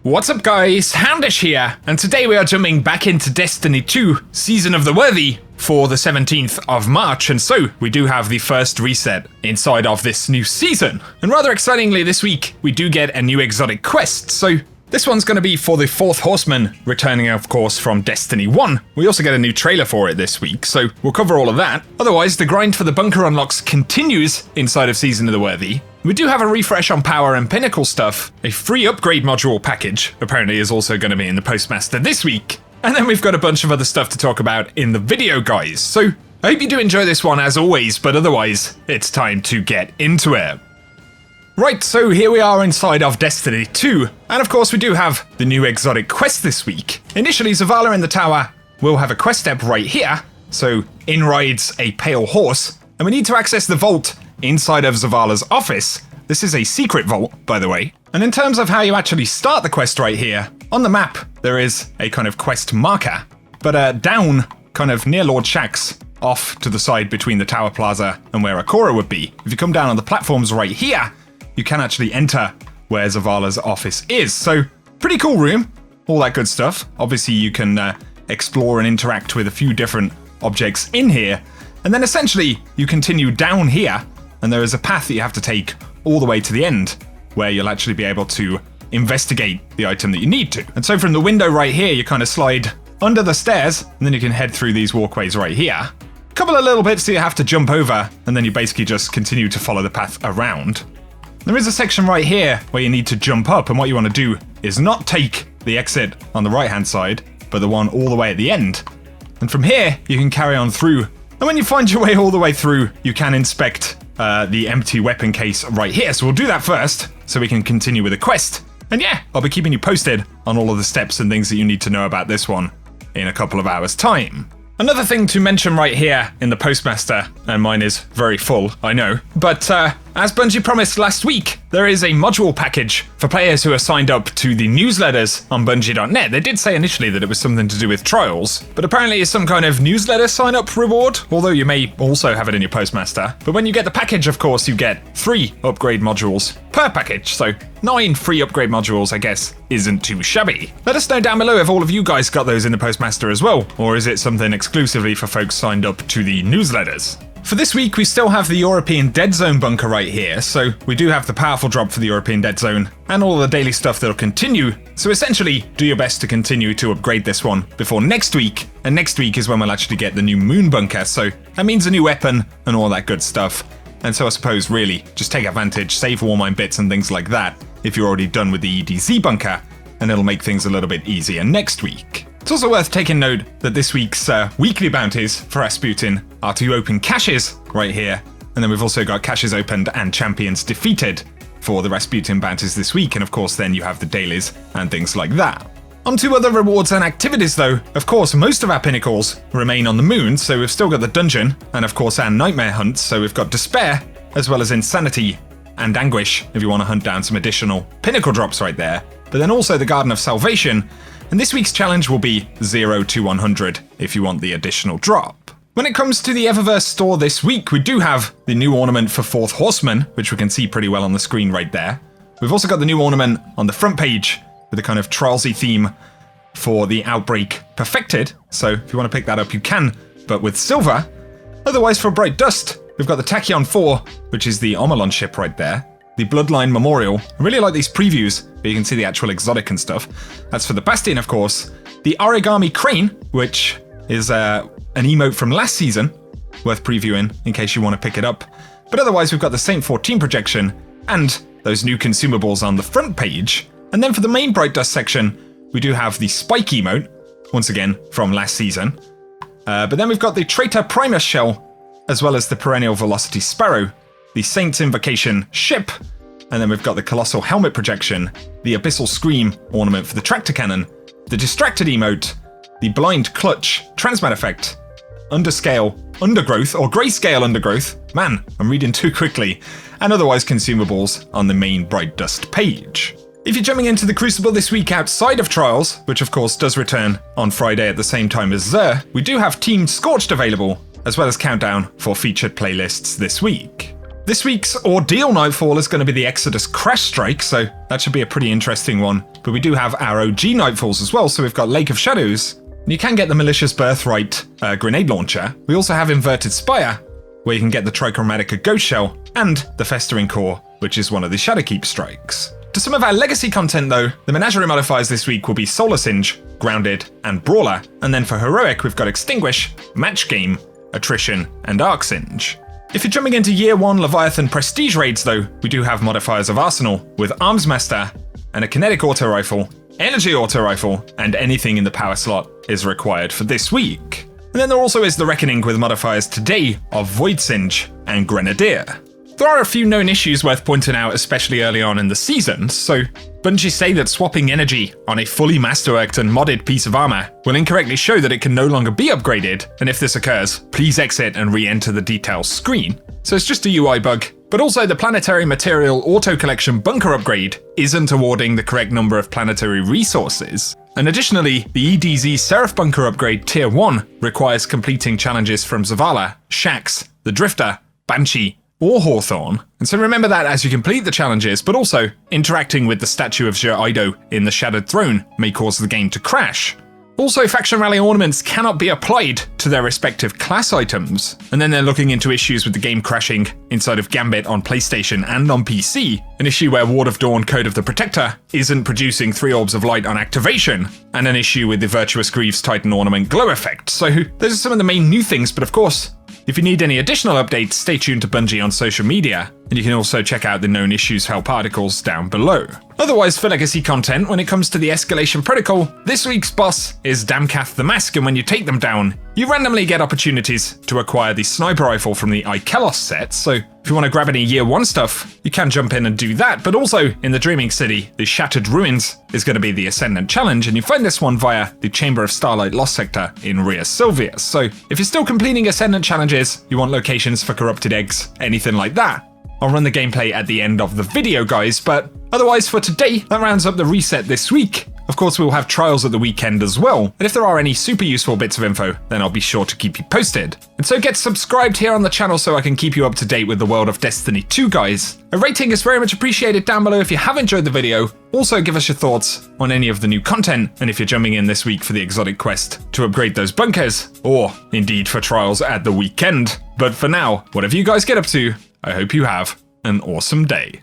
What's up guys, Houndish here, and today we are jumping back into Destiny 2 Season of the Worthy for the 17th of March, and so we do have the first reset inside of this new season. And rather excitingly this week, we do get a new exotic quest, so this one's going to be for the 4th Horseman, returning of course from Destiny 1. We also get a new trailer for it this week, so we'll cover all of that. Otherwise, the grind for the bunker unlocks continues inside of Season of the Worthy. We do have a refresh on power and Pinnacle stuff. A free upgrade module package apparently is also going to be in the Postmaster this week. And then we've got a bunch of other stuff to talk about in the video, guys. So I hope you do enjoy this one as always, but otherwise, it's time to get into it. Right, so here we are inside of Destiny 2, and of course we do have the new exotic quest this week. Initially, Zavala in the tower will have a quest step right here, so in rides a pale horse, and we need to access the vault inside of Zavala's office. This is a secret vault, by the way. And in terms of how you actually start the quest right here, on the map there is a kind of quest marker, but down kind of near Lord Shaxx, off to the side between the Tower Plaza and where Akora would be. If you come down on the platforms right here, you can actually enter where Zavala's office is. So, pretty cool room, all that good stuff. Obviously you can explore and interact with a few different objects in here, and then essentially you continue down here, and there is a path that you have to take all the way to the end, where you'll actually be able to investigate the item that you need to. And so from the window right here, you kind of slide under the stairs, and then you can head through these walkways right here. A couple of little bits that you have to jump over, and then you basically just continue to follow the path around. There is a section right here where you need to jump up, and what you want to do is not take the exit on the right hand side, but the one all the way at the end. And from here, you can carry on through. And when you find your way all the way through, you can inspect the empty weapon case right here. So we'll do that first, so we can continue with the quest. And yeah, I'll be keeping you posted on all of the steps and things that you need to know about this one in a couple of hours' time. Another thing to mention right here in the Postmaster, and mine is very full, I know, but as Bungie promised last week, there is a module package for players who are signed up to the newsletters on Bungie.net. They did say initially that it was something to do with trials, but apparently it's some kind of newsletter sign-up reward, although you may also have it in your Postmaster. But when you get the package, of course, you get 3 upgrade modules per package, so 9 free upgrade modules, I guess, isn't too shabby. Let us know down below if all of you guys got those in the Postmaster as well, or is it something exclusively for folks signed up to the newsletters? For this week, we still have the European Dead Zone bunker right here, so we do have the powerful drop for the European Dead Zone, and all the daily stuff that'll continue, so essentially, do your best to continue to upgrade this one before next week, and next week is when we'll actually get the new Moon bunker, so that means a new weapon and all that good stuff. And so I suppose really, just take advantage, save Warmine bits and things like that, if you're already done with the EDZ bunker, and it'll make things a little bit easier next week. It's also worth taking note that this week's weekly bounties for Rasputin are to open caches right here, and then we've also got caches opened and champions defeated for the Rasputin bounties this week, and of course then you have the dailies and things like that. On to other rewards and activities though, of course most of our pinnacles remain on the moon, so we've still got the dungeon, and of course our nightmare hunts, so we've got despair, as well as insanity and anguish if you want to hunt down some additional pinnacle drops right there, but then also the Garden of Salvation. And this week's challenge will be 0 to 100 if you want the additional drop. When it comes to the Eververse store this week, we do have the new ornament for 4th Horseman, which we can see pretty well on the screen right there. We've also got the new ornament on the front page with a kind of Trialsy theme for the Outbreak Perfected. So if you want to pick that up, you can, but with silver. Otherwise, for Bright Dust, we've got the Tachyon 4, which is the Omelon ship right there. The Bloodline Memorial. I really like these previews, but you can see the actual exotic and stuff. That's for the Bastion, of course. The Origami Crane, which is an emote from last season, worth previewing in case you want to pick it up. But otherwise, we've got the Saint 14 projection and those new consumables on the front page. And then for the main Bright Dust section, we do have the Spike emote, once again from last season. But then we've got the Traitor Primus shell, as well as the Perennial Velocity Sparrow, the Saint's Invocation ship, and then we've got the Colossal Helmet projection, the Abyssal Scream ornament for the Tractor Cannon, the Distracted emote, the Blind Clutch Transmat effect, Underscale Undergrowth, or Grayscale Undergrowth, man, I'm reading too quickly, and otherwise consumables on the main Bright Dust page. If you're jumping into the Crucible this week outside of Trials, which of course does return on Friday at the same time as Xur, we do have Team Scorched available, as well as Countdown for featured playlists this week. This week's Ordeal Nightfall is going to be the Exodus Crash Strike, so that should be a pretty interesting one. But we do have our OG Nightfalls as well, so we've got Lake of Shadows. And you can get the Malicious Birthright grenade launcher. We also have Inverted Spire, where you can get the Trichromatica Ghost Shell, and the Festering Core, which is one of the Shadowkeep strikes. To some of our legacy content though, the Menagerie modifiers this week will be Solar Singe, Grounded, and Brawler. And then for Heroic, we've got Extinguish, Match Game, Attrition, and Arc Singe. If you're jumping into Year 1 Leviathan Prestige raids though, we do have modifiers of Arsenal, with Arms Master, and a Kinetic Auto Rifle, Energy Auto Rifle, and anything in the power slot is required for this week. And then there also is the Reckoning with modifiers today of Void Singe and Grenadier. There are a few known issues worth pointing out, especially early on in the season. So Bungie say that swapping energy on a fully masterworked and modded piece of armor will incorrectly show that it can no longer be upgraded, and if this occurs, please exit and re-enter the details screen. So it's just a UI bug. But also the Planetary Material Auto Collection Bunker upgrade isn't awarding the correct number of planetary resources. And additionally, the EDZ Seraph Bunker upgrade Tier 1 requires completing challenges from Zavala, Shax, the Drifter, Banshee, or Hawthorne. And so remember that as you complete the challenges, but also interacting with the statue of Jur Ido in the Shattered Throne may cause the game to crash. Also, Faction Rally ornaments cannot be applied to their respective class items. And then they're looking into issues with the game crashing inside of Gambit on PlayStation and on PC, an issue where Ward of Dawn Code of the Protector isn't producing 3 orbs of light on activation, and an issue with the Virtuous Greaves Titan ornament glow effect. So those are some of the main new things, but of course, if you need any additional updates, stay tuned to Bungie on social media, and you can also check out the known issues help articles down below. Otherwise, for legacy content, when it comes to the Escalation Protocol, this week's boss is Damkath the Mask, and when you take them down, you randomly get opportunities to acquire the sniper rifle from the Ikelos set, so if you want to grab any Year 1 stuff, you can jump in and do that, but also in the Dreaming City, the Shattered Ruins is going to be the Ascendant Challenge, and you find this one via the Chamber of Starlight Lost Sector in Ria Silvius. So if you're still completing Ascendant challenges, you want locations for corrupted eggs, anything like that, I'll run the gameplay at the end of the video, guys, but otherwise for today, that rounds up the reset this week. Of course, we'll have trials at the weekend as well, and if there are any super useful bits of info, then I'll be sure to keep you posted. And so get subscribed here on the channel so I can keep you up to date with the world of Destiny 2, guys. A rating is very much appreciated down below if you have enjoyed the video. Also give us your thoughts on any of the new content, and if you're jumping in this week for the exotic quest to upgrade those bunkers, or indeed for trials at the weekend. But for now, whatever you guys get up to, I hope you have an awesome day.